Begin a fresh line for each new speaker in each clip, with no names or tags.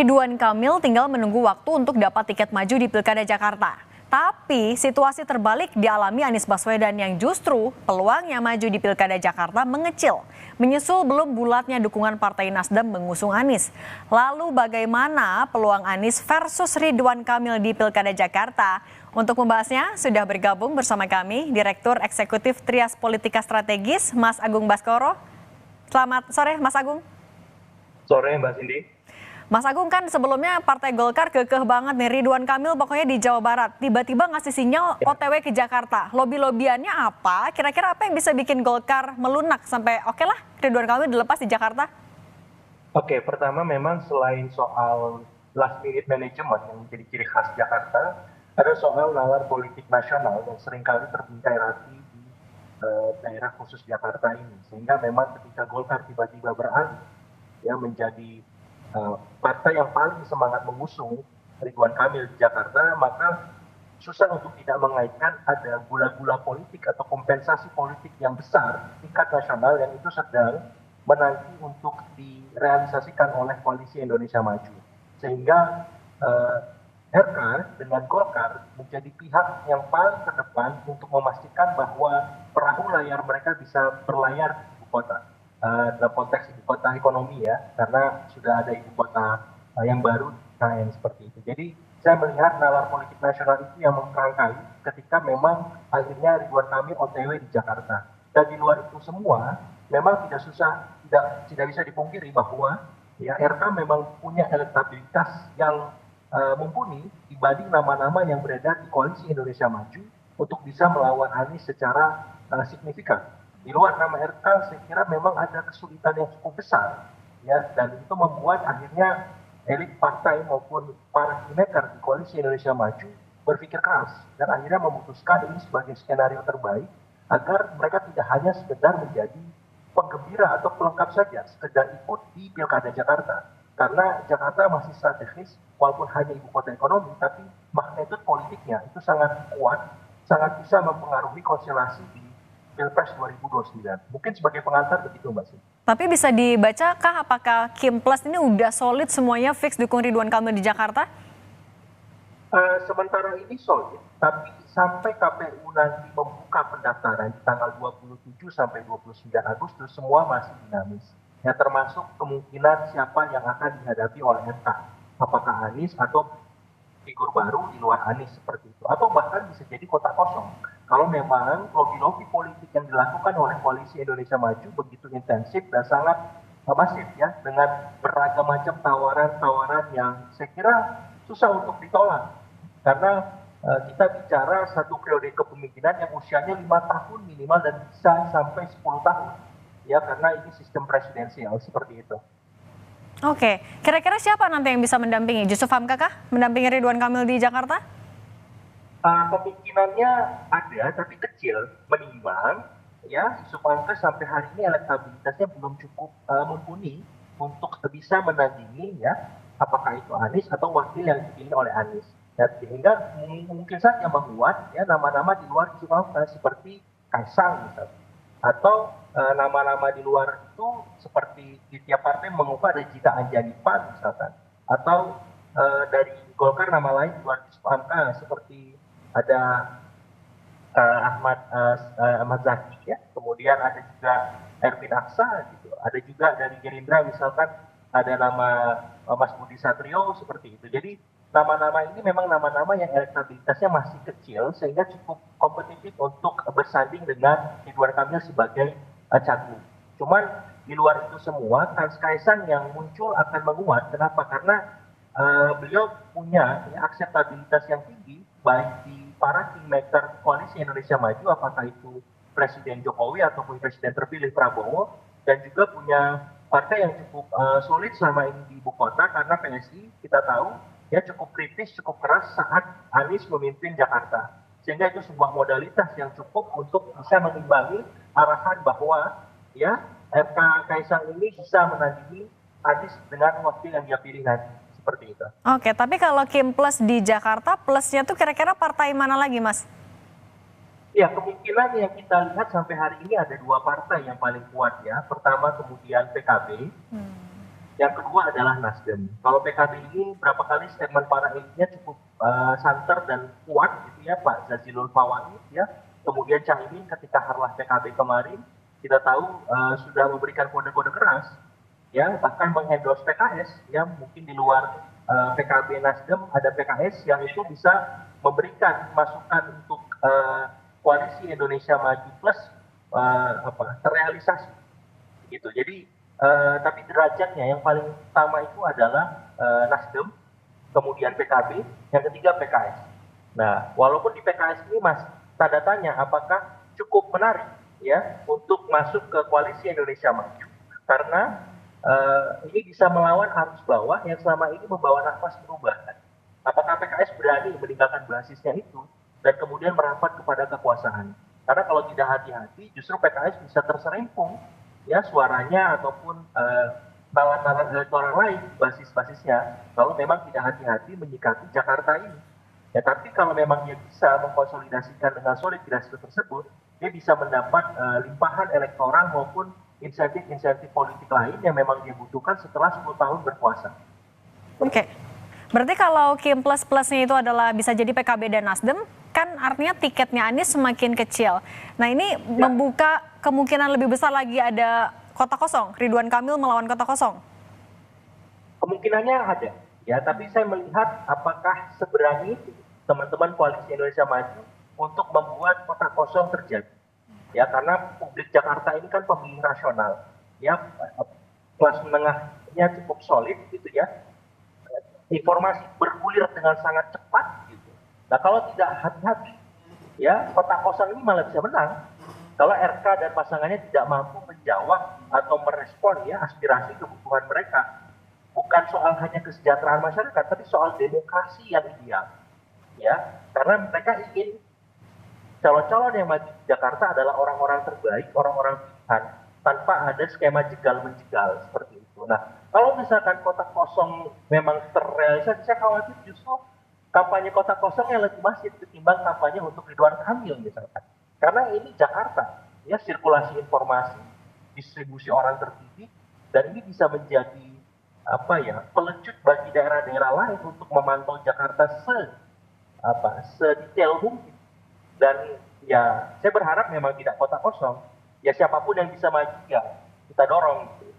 Ridwan Kamil tinggal menunggu waktu untuk dapat tiket maju di Pilkada Jakarta. Tapi situasi terbalik dialami Anies Baswedan yang justru peluangnya maju di Pilkada Jakarta mengecil. Menyusul belum bulatnya dukungan Partai Nasdem mengusung Anies. Lalu bagaimana peluang Anies versus Ridwan Kamil di Pilkada Jakarta? Untuk membahasnya sudah bergabung bersama kami Direktur Eksekutif Trias Politika Strategis Mas Agung Baskoro. Selamat sore Mas Agung.
Sore Mbak Cindy.
Mas Agung, kan sebelumnya Partai Golkar kekeh banget nih, Ridwan Kamil pokoknya di Jawa Barat. Tiba-tiba ngasih sinyal OTW ke Jakarta. Lobby-lobiannya apa? Kira-kira apa yang bisa bikin Golkar melunak sampai oke lah Ridwan Kamil dilepas di Jakarta?
Oke, pertama memang selain soal last minute management yang menjadi ciri khas Jakarta, ada soal nalar politik nasional yang seringkali terbingkai rapi di daerah khusus Jakarta ini. Sehingga memang ketika Golkar tiba-tiba beralih ya menjadi partai yang paling semangat mengusung Ridwan Kamil di Jakarta, maka susah untuk tidak mengaitkan ada gula-gula politik atau kompensasi politik yang besar tingkat nasional yang itu sedang menanti untuk direalisasikan oleh Koalisi Indonesia Maju. Sehingga RK dengan Golkar menjadi pihak yang paling terdepan untuk memastikan bahwa perahu layar mereka bisa berlayar di ibu kota. Dalam konteks ibu kota ekonomi ya, karena sudah ada ibu kota yang baru IKN seperti itu. Jadi saya melihat nalar politik nasional itu yang memperangkai ketika memang akhirnya Ridwan Kamil OTW di Jakarta. Dan di luar itu semua memang tidak bisa dipungkiri bahwa ya RK memang punya elektabilitas yang mumpuni dibanding nama-nama yang beredar di Koalisi Indonesia Maju untuk bisa melawan Anies secara signifikan. Di luar nama RK, saya kira memang ada kesulitan yang cukup besar, ya, dan itu membuat akhirnya elit partai maupun para kingmaker di Koalisi Indonesia Maju berpikir keras dan akhirnya memutuskan ini sebagai skenario terbaik agar mereka tidak hanya sekedar menjadi penggembira atau pelengkap saja, sekedar ikut di Pilkada Jakarta. Karena Jakarta masih strategis, walaupun hanya ibu kota ekonomi, tapi magnitude politiknya itu sangat kuat, sangat bisa mempengaruhi konstelasi di Pilpres 2029. Mungkin sebagai pengantar begitu Mbak Sih.
Tapi bisa dibacakah apakah Kim Plus ini udah solid semuanya fix dukung Ridwan Kamil di Jakarta?
Sementara ini solid, tapi sampai KPU nanti membuka pendaftaran di tanggal 27 sampai 29 Agustus, semua masih dinamis. Ya, termasuk kemungkinan siapa yang akan dihadapi oleh MK. Apakah Anies atau figur baru di luar Anies seperti itu. Atau bahkan bisa jadi kota kosong. Kalau memang lobby-lobby politik yang dilakukan oleh Koalisi Indonesia Maju begitu intensif dan sangat masif ya, dengan beragam macam tawaran-tawaran yang saya kira susah untuk ditolak. Karena kita bicara satu periode kepemimpinan yang usianya 5 tahun minimal dan bisa sampai 10 tahun. Ya, karena ini sistem presidensial seperti itu.
Oke, kira-kira siapa nanti yang bisa mendampingi? Jusuf Hamka kah mendampingi Ridwan Kamil di Jakarta?
Kemungkinannya ada, tapi kecil, menimbang ya Jusuf Hamka sampai hari ini elektabilitasnya belum cukup mumpuni untuk bisa menandingi ya apakah itu Anies atau wakil yang dipilih oleh Anies. Ya, sehingga mungkin saja menguat ya nama-nama di luar Jusuf Hamka seperti Kaisang misalnya, atau nama-nama di luar itu seperti di tiap partai mengubah ada Gita Anjanipan misalkan, atau dari Golkar nama lain di luar Jusuf Hamka seperti ada Ahmad Zaki ya, kemudian ada juga Erwin Aksa gitu, ada juga dari Gerindra misalkan ada nama Mas Budi Satrio seperti itu. Jadi nama-nama ini memang nama-nama yang elektabilitasnya masih kecil sehingga cukup kompetitif untuk bersanding dengan Ridwan Kamil sebagai cagup. Cuman di luar itu semua, Kaisang yang muncul akan menguat. Kenapa? Karena beliau punya ya, akseptabilitas yang tinggi baik di para kingmaker Koalisi Indonesia Maju, apakah itu Presiden Jokowi ataupun Presiden terpilih Prabowo, dan juga punya partai yang cukup solid selama ini di ibu kota karena PSI kita tahu ya cukup kritis, cukup keras saat Anies memimpin Jakarta. Sehingga itu sebuah modalitas yang cukup untuk bisa mengimbangi arahan bahwa ya RK Kaisang ini bisa menandingi Anies dengan wakil yang dia pilih nanti. Seperti itu.
Oke, tapi kalau Kim Plus di Jakarta, plusnya tuh kira-kira partai mana lagi, Mas?
Ya, kemungkinan yang kita lihat sampai hari ini ada 2 partai yang paling kuat ya. Pertama kemudian PKB, Yang kedua adalah Nasdem. Kalau PKB ini berapa kali statement para elitnya cukup santer dan kuat gitu ya, Pak Jazilul Fawait ya. Kemudian Caimin ketika harlah PKB kemarin kita tahu sudah memberikan kode-kode keras ya, bahkan mengendorse PKS ya, mungkin di luar PKB Nasdem ada PKS yang itu bisa memberikan masukan untuk koalisi Indonesia Maju Plus terrealisasi gitu. Jadi tapi derajatnya yang paling utama itu adalah Nasdem, kemudian PKB, yang ketiga PKS. Nah, walaupun di PKS ini masih tanda tanya apakah cukup menarik ya untuk masuk ke koalisi Indonesia Maju, karena ini bisa melawan arus bawah yang selama ini membawa nafas perubahan. Apakah PKS berani meninggalkan basisnya itu dan kemudian merapat kepada kekuasaan? Karena kalau tidak hati-hati, justru PKS bisa terserempung ya suaranya ataupun nalar-nalar elektoral lain basis-basisnya kalau memang tidak hati-hati menyikapi Jakarta ini. Ya, tapi kalau memang dia bisa mengkonsolidasikan dengan solid grassroots tersebut, dia bisa mendapat limpahan elektoral maupun insentif-insentif politik lain yang memang dia butuhkan setelah 10 tahun berkuasa.
Oke. Berarti kalau Kim plus-plusnya itu adalah bisa jadi PKB dan Nasdem, kan artinya tiketnya Anies semakin kecil. Nah ini membuka kemungkinan lebih besar lagi ada kota kosong, Ridwan Kamil melawan kota kosong.
Kemungkinannya ada, ya. Tapi saya melihat apakah seberani teman-teman Koalisi Indonesia Maju untuk membuat kota kosong terjadi. Ya, karena publik Jakarta ini kan pemilih rasional, ya, kelas menengahnya cukup solid, gitu ya. Informasi bergulir dengan sangat cepat, gitu. Nah, kalau tidak hati-hati, ya, kota kosong ini malah bisa menang. Kalau RK dan pasangannya tidak mampu menjawab atau merespon ya aspirasi kebutuhan mereka. Bukan soal hanya kesejahteraan masyarakat, tapi soal demokrasi yang ideal. Ya, karena mereka ingin calon-calon yang maju di Jakarta adalah orang-orang terbaik, orang-orang pilihan, tanpa ada skema jegal-menjegal seperti itu. Nah, kalau misalkan kota kosong memang terrealisasi, saya khawatir justru kampanye kota kosong yang lebih masif ketimbang kampanye untuk Ridwan Kamil misalkan. Karena ini Jakarta, ya, sirkulasi informasi, distribusi orang terdidik, dan ini bisa menjadi pelecut bagi daerah-daerah lain untuk memantau Jakarta sedetail mungkin. Dan ya, saya berharap memang tidak kota kosong. Ya, siapapun yang bisa maju ya kita dorong. Gitu.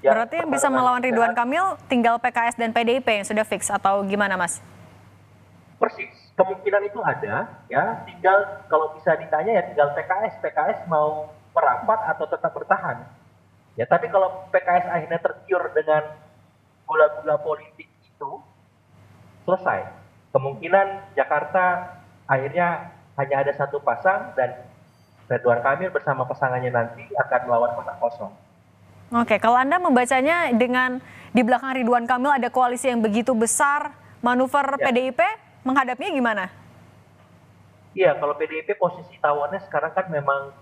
Ya,
berarti yang bisa melawan Ridwan Kamil tinggal PKS dan PDIP yang sudah fix atau gimana, Mas?
Persis, kemungkinan itu ada, ya. Tinggal kalau bisa ditanya ya tinggal PKS mau merapat atau tetap bertahan. Ya, tapi kalau PKS akhirnya tergiur dengan gula-gula politik itu, selesai. Kemungkinan Jakarta akhirnya hanya ada satu pasang dan Ridwan Kamil bersama pasangannya nanti akan melawan kota kosong.
Oke, kalau Anda membacanya dengan di belakang Ridwan Kamil ada koalisi yang begitu besar, manuver PDIP menghadapinya gimana?
Iya, kalau PDIP posisi tawarnya sekarang kan memang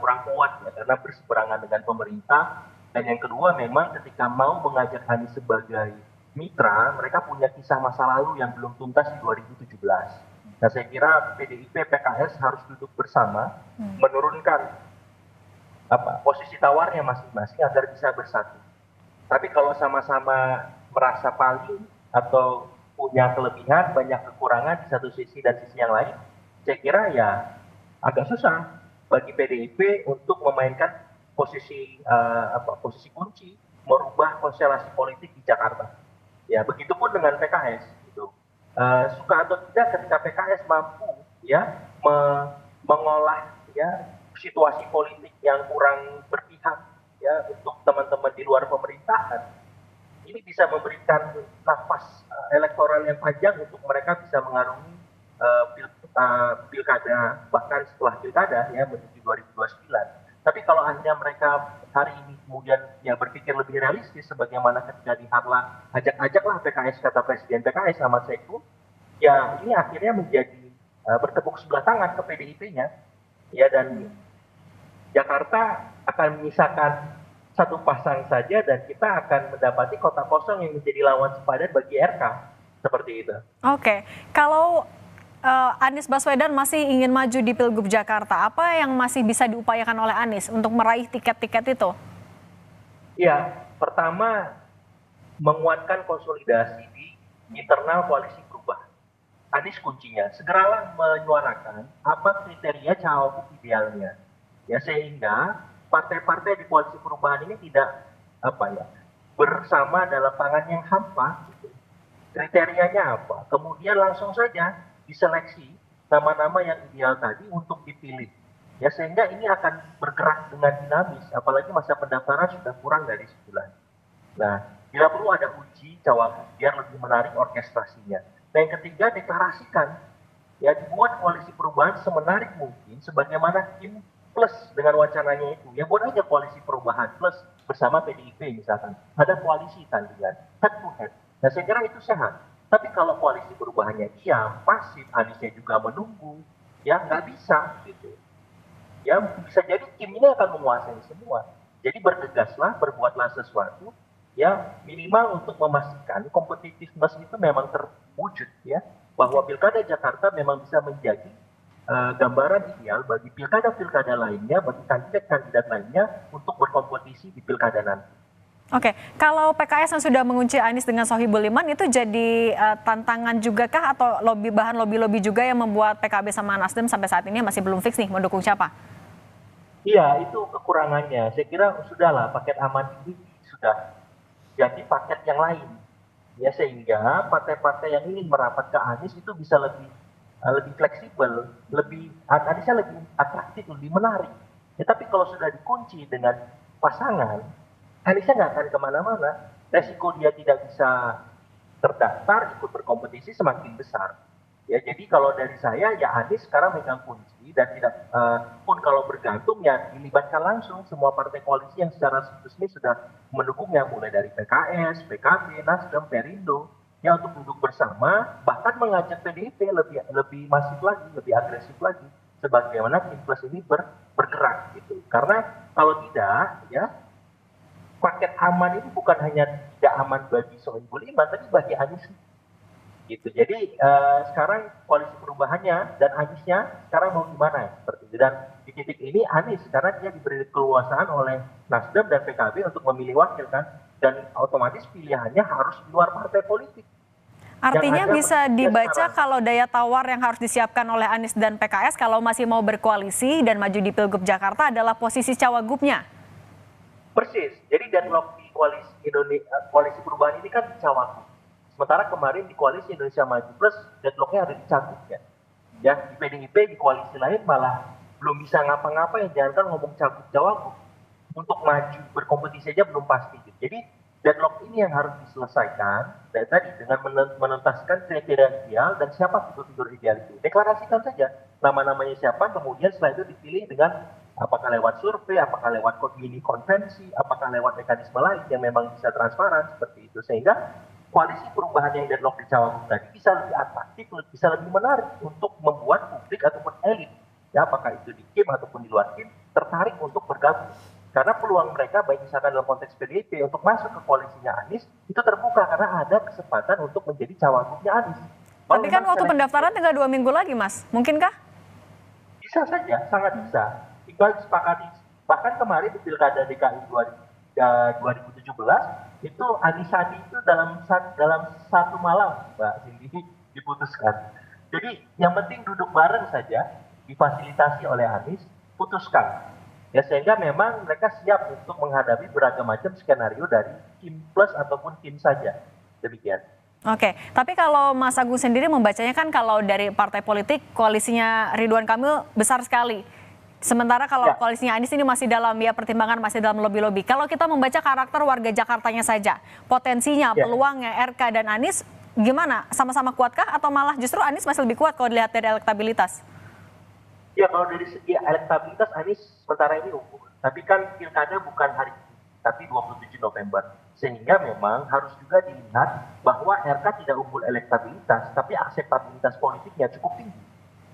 kurang kuat ya, karena berseberangan dengan pemerintah. Dan yang kedua memang ketika mau mengajak Anies sebagai mitra, mereka punya kisah masa lalu yang belum tuntas di 2017. Nah, saya kira PDIP, PKS harus duduk bersama, menurunkan posisi tawarnya masing-masing agar bisa bersatu. Tapi kalau sama-sama merasa paling atau punya kelebihan, banyak kekurangan di satu sisi dan sisi yang lain, saya kira ya agak susah bagi PDIP untuk memainkan posisi kunci, merubah konstelasi politik di Jakarta. Ya, begitupun dengan PKS. Gitu. Suka atau tidak ketika PKS mampu ya mengolah ya situasi politik yang kurang berpihak ya untuk teman-teman di luar pemerintahan, ini bisa memberikan nafas elektoral yang panjang untuk mereka bisa mengarungi pilkada, bahkan setelah pilkada ya menuju 2029. Tapi kalau akhirnya mereka hari ini kemudian ya berpikir lebih realistis, sebagaimana ketika di Harlah ajaklah PKS, kata Presiden PKS Ahmad Saiku, ya ini akhirnya menjadi bertepuk sebelah tangan ke PDIP-nya, ya, dan Jakarta akan menyisakan satu pasang saja dan kita akan mendapati kota kosong yang menjadi lawan sepadan bagi RK, seperti itu.
Oke, kalau Anies Baswedan masih ingin maju di Pilgub Jakarta, apa yang masih bisa diupayakan oleh Anies untuk meraih tiket-tiket itu?
Ya, Pertama, menguatkan konsolidasi di internal koalisi perubahan. Anies kuncinya, segeralah menyuarakan apa kriteria cawagup idealnya. Ya, sehingga partai-partai di koalisi perubahan ini tidak bersama dalam tangan yang hampa. Gitu. Kriterianya apa? Kemudian langsung saja diseleksi nama-nama yang ideal tadi untuk dipilih. Ya, sehingga ini akan bergerak dengan dinamis, apalagi masa pendaftaran sudah kurang dari sebulan. Nah, bila perlu ada uji cawagup biar lebih menarik orkestrasinya. Dan yang ketiga, deklarasikan. Ya, dibuat koalisi perubahan semenarik mungkin, sebagaimana Kim plus dengan wacananya itu. Ya, buat aja koalisi perubahan plus bersama PDIP misalkan. Ada koalisi tandingan, head to head. Nah, saya kira itu sehat. Tapi kalau koalisi perubahannya diam, pasif, Aniesnya juga menunggu, ya nggak bisa gitu. Ya, bisa jadi Kim ini akan menguasai semua. Jadi bergegaslah, berbuatlah sesuatu, ya minimal untuk memastikan competitiveness itu memang terwujud, ya bahwa Pilkada Jakarta memang bisa menjadi gambaran ideal bagi pilkada-pilkada lainnya, bagi kandidat-kandidat lainnya untuk berkompetisi di pilkada nanti.
Oke, kalau PKS yang sudah mengunci Anies dengan Sohibul Iman itu jadi tantangan juga kah atau bahan lobby-lobby juga yang membuat PKB sama Nasdem sampai saat ini masih belum fix nih mendukung siapa?
Iya, itu kekurangannya. Saya kira sudahlah paket aman ini sudah jadi paket yang lain. Ya, sehingga partai-partai yang ingin merapat ke Anies itu bisa lebih fleksibel, Aniesnya lebih atraktif, lebih menarik. Ya, tapi kalau sudah dikunci dengan pasangan, Aniesnya nggak akan kemana-mana. Resiko dia tidak bisa terdaftar, ikut berkompetisi semakin besar. Ya, jadi kalau dari saya ya Anies sekarang megang kunci dan tidak pun kalau bergantung ya dilibatkan langsung semua partai koalisi yang secara resmi sudah mendukungnya, mulai dari PKS, PKB, Nasdem, Perindo, ya untuk duduk bersama, bahkan mengajak PDIP lebih masif lagi, lebih agresif lagi, sebagaimana Kim Plus ini bergerak gitu. Karena kalau tidak, ya paket aman itu bukan hanya tidak aman bagi Sohibul Iman, tapi bagi Anies. Gitu. Jadi sekarang koalisi perubahannya dan Aniesnya sekarang mau gimana seperti itu. Dan di titik ini Anies karena dia diberi keleluasaan oleh Nasdem dan PKB untuk memilih wakil kan, dan otomatis pilihannya harus di luar partai politik.
Artinya bisa dibaca kalau daya tawar yang harus disiapkan oleh Anies dan PKS kalau masih mau berkoalisi dan maju di Pilgub Jakarta adalah posisi cawagupnya.
Persis. Jadi deadlock di koalisi perubahan ini kan cawagup. Sementara kemarin di koalisi Indonesia Maju Plus deadlocknya ada di cagup ya. Ya, di PDIP di koalisi lain malah belum bisa ngapa-ngapain, jangan kan ngomong cagup cawagup. Untuk maju berkompetisi saja belum pasti. Gitu. Jadi deadlock ini yang harus diselesaikan dan tadi dengan menuntaskan kriteria ideal dan siapa figur-figur ideal itu. Deklarasikan saja nama-namanya siapa, kemudian setelah itu dipilih dengan apakah lewat survei, apakah lewat mini konvensi, apakah lewat mekanisme lain yang memang bisa transparan seperti itu, sehingga koalisi perubahan yang deadlock di cawagup tadi bisa lebih atraktif, bisa lebih menarik untuk membuat publik ataupun elit, ya apakah itu di Kim ataupun di luar Kim, tertarik untuk bergabung. Karena peluang mereka baik misalkan dalam konteks PDIP untuk masuk ke koalisinya Anies itu terbuka karena ada kesempatan untuk menjadi cawagupnya Anies.
Tapi kan waktu pendaftaran tinggal 2 minggu lagi, Mas. Mungkinkah?
Bisa saja, sangat bisa. Tinggal disepakati. Bahkan kemarin di Pilkada DKI 2017 itu Anies Sandi itu dalam satu malam, Mbak Cindy, diputuskan. Jadi yang penting duduk bareng saja, difasilitasi oleh Anies, putuskan. Ya, sehingga memang mereka siap untuk menghadapi beragam macam skenario dari Kim Plus ataupun Kim saja. Demikian.
Oke, tapi kalau Mas Agung sendiri membacanya kan kalau dari partai politik koalisinya Ridwan Kamil besar sekali. Sementara kalau koalisinya Anies ini masih dalam pertimbangan, masih dalam lobby-lobby. Kalau kita membaca karakter warga Jakartanya saja, potensinya, peluangnya RK dan Anies gimana? Sama-sama kuatkah atau malah justru Anies masih lebih kuat kalau dilihat dari elektabilitas?
Ya, kalau dari segi elektabilitas Anies sementara ini unggul. Tapi kan pilkada bukan hari ini, tapi 27 November. Sehingga memang harus juga dilihat bahwa RK tidak unggul elektabilitas, tapi akseptabilitas politiknya cukup tinggi.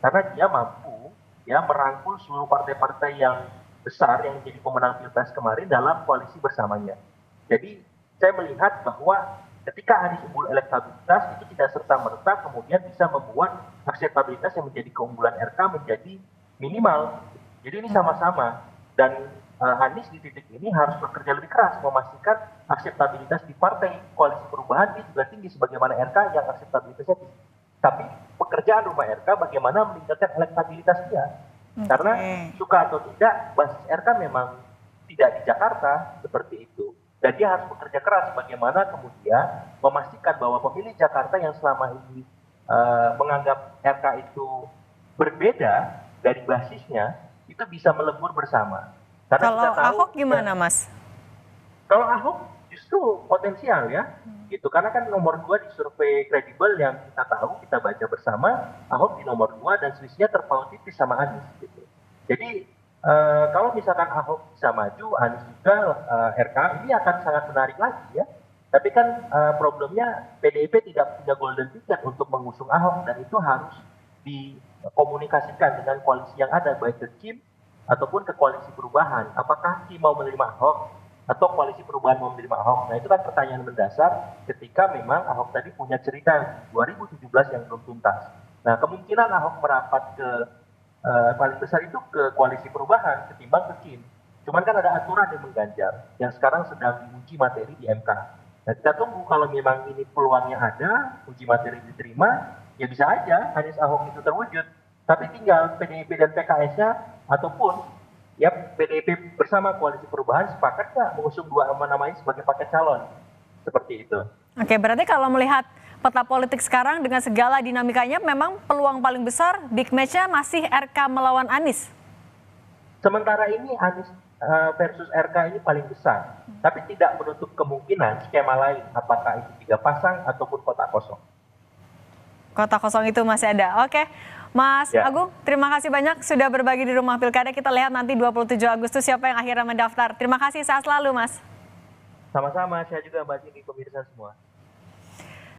Karena dia mampu merangkul seluruh partai-partai yang besar yang menjadi pemenang Pilpres kemarin dalam koalisi bersamanya. Jadi saya melihat bahwa ketika Anies unggul elektabilitas itu tidak serta-merta kemudian bisa membuat akseptabilitas yang menjadi keunggulan RK menjadi minimal. Jadi ini sama-sama, dan Anies di titik ini harus bekerja lebih keras memastikan akseptabilitas di partai koalisi perubahan ini juga tinggi sebagaimana RK yang akseptabilitasnya tinggi. Tapi pekerjaan rumah RK bagaimana meningkatkan elektabilitas dia. Karena suka atau tidak basis RK memang tidak di Jakarta seperti itu. Dan dia harus bekerja keras bagaimana kemudian memastikan bahwa pemilih Jakarta yang selama ini menganggap RK itu berbeda dari basisnya itu bisa melebur bersama. Karena
Kalau Ahok gimana, Mas?
Kalau Ahok justru potensial ya, gitu. Karena kan nomor 2 di survei kredibel yang kita tahu, kita baca bersama, Ahok di nomor 2 dan selisihnya terpaut tipis sama Anies. Gitu. Jadi kalau misalkan Ahok bisa maju, Anies juga RK, ini akan sangat menarik lagi ya. Tapi kan problemnya PDIP tidak punya golden ticket untuk mengusung Ahok dan itu harus dikomunikasikan dengan koalisi yang ada, baik ke Kim ataupun ke koalisi perubahan. Apakah Kim mau menerima Ahok atau koalisi perubahan mau menerima Ahok? Nah itu kan pertanyaan mendasar ketika memang Ahok tadi punya cerita 2017 yang belum tuntas. Nah kemungkinan Ahok merapat ke paling besar itu ke koalisi perubahan ketimbang ke Kim. Cuman kan ada aturan yang mengganjal yang sekarang sedang diuji materi di MK. Nah kita tunggu kalau memang ini peluangnya ada, uji materi diterima, ya bisa aja Anies Ahok itu terwujud. Tapi tinggal PDIP dan PKS-nya ataupun ya PDIP bersama koalisi perubahan sepakat nggak mengusung 2 nama ini sebagai paket calon seperti itu.
Oke, berarti kalau melihat peta politik sekarang dengan segala dinamikanya memang peluang paling besar big match-nya masih RK melawan Anies.
Sementara ini Anies versus RK ini paling besar, tapi tidak menutup kemungkinan skema lain apakah itu 3 pasang ataupun kota kosong.
Kota kosong itu masih ada. Oke, Mas Agung, terima kasih banyak sudah berbagi di Rumah Pilkada. Kita lihat nanti 27 Agustus siapa yang akhirnya mendaftar. Terima kasih, sehat selalu, Mas.
Sama-sama, saya juga Mbak Cindy, pemirsa semua.